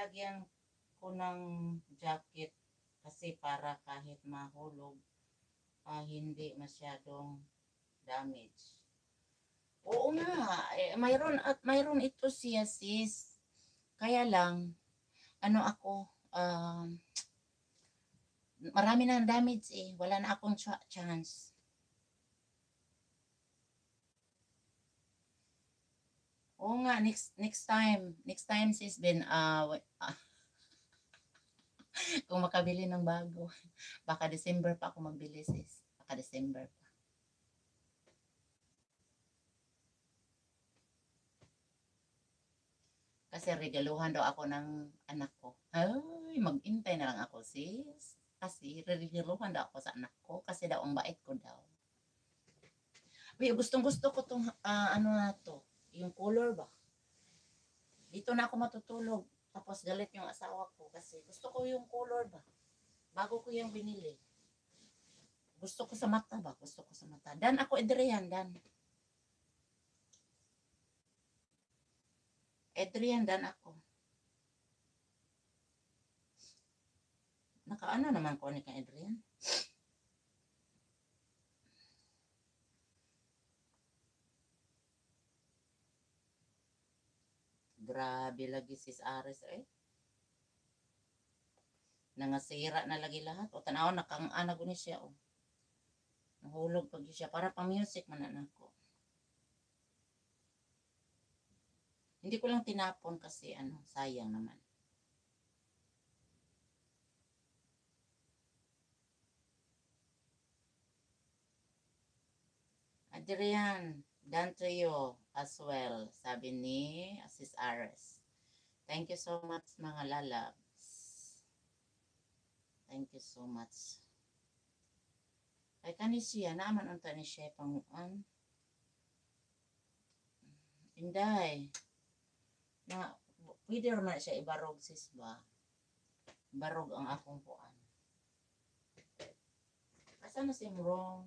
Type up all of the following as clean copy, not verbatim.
nilagyan ko ng jacket kasi para kahit mahulog, hindi masyadong damage. Oo nga, mayroon ito siya sis. Kaya lang, ano ako, marami na damage eh. Wala na akong chance. Oo nga, next time sis Ben, kung makabili ng bago, baka December pa ako magbili sis. Baka December pa. Kasi regaluhan daw ako ng anak ko. Ay, mag-intay na lang ako sis. Kasi regaluhan daw ako sa anak ko. Kasi daw ang bait ko daw. Uy, gustong gusto ko tong ano na to. Yung color ba? Dito na ako matutulog. Tapos galit yung asawa ko kasi gusto ko yung color ba. Bago ko yung binili. Gusto ko sa mata ba? Gusto ko sa mata. Dan ako, Adrian, Dan. Adrian, Dan ako. Nakaano naman ko ni kang Adrian? Grabe lagi sis Ares eh. Nangasira na lagi lahat. O tanaw, nakang-ana ko ni siya o. Nahulog pag siya. Para pang music man na ako. Hindi ko lang tinapon kasi ano, sayang naman. Adrian, done to you as well, sabi ni Sis Ares. Thank you so much mga lalabs. Thank you so much. Ay kani siya, naman unta ni siya panguan. Inday. Na, pwede naman siya ibarog sis ba? Barog ang akong puan. Asa na si Mrong?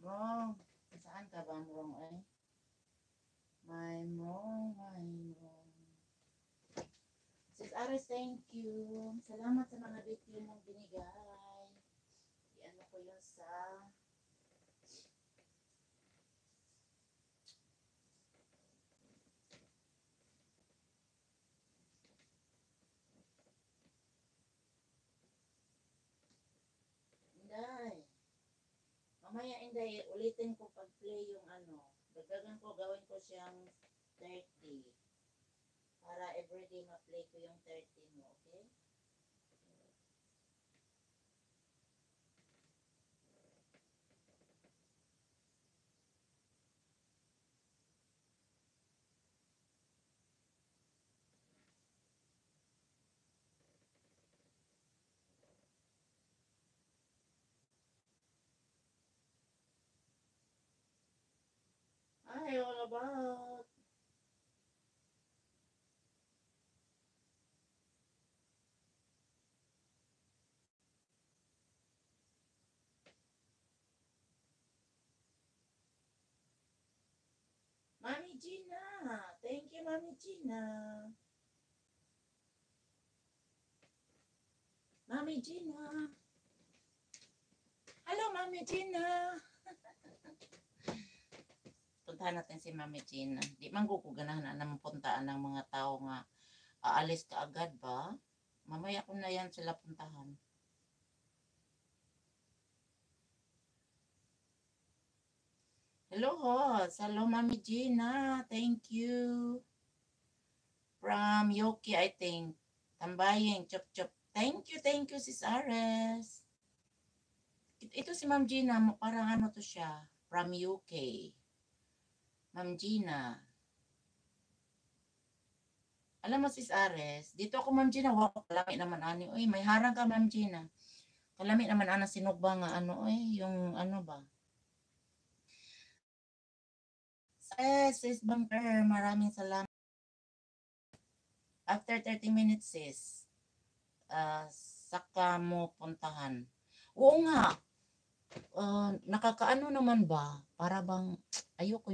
Mrong, saan ka ba Mrong eh? My Mrong. Sis Aris, thank you. Salamat sa mga video mong binigay. Iyan ko yun sa Inday. Mamaya Inday, ulitin ko pag-play yung ano. Dagdagan ko, gawin ko siyang 30. Para everyday ma-play ko yung 30 mo, okay? Ay, all about. Mami Gina. Thank you, Mami Gina. Mami Gina. Hello, Mami Gina. Puntahan natin si Mami Gina. Di man ko ganahan na puntaan ng mga tao nga aalis ka agad ba? Mamaya ko na yan sila puntahan. Hello, host. Hello, Mami Gina. Thank you. From Yoki, I think. Tambayeng, chop. Thank you, Sis Ares. Ito si Ma'am Gina, parang ano to siya, from UK. Ma'am Gina. Alam mo Sis Ares, dito ako Ma'am Gina, wow, kalami naman ani. Uy, may harang ka Ma'am Gina. Kalami naman ana sinugba nga ano yung ano ba? Sis Bunker, maraming salamat. After 30 minutes sis, saka mo puntahan. Oo nga, nakakaano naman ba? Para bang, ayoko yun.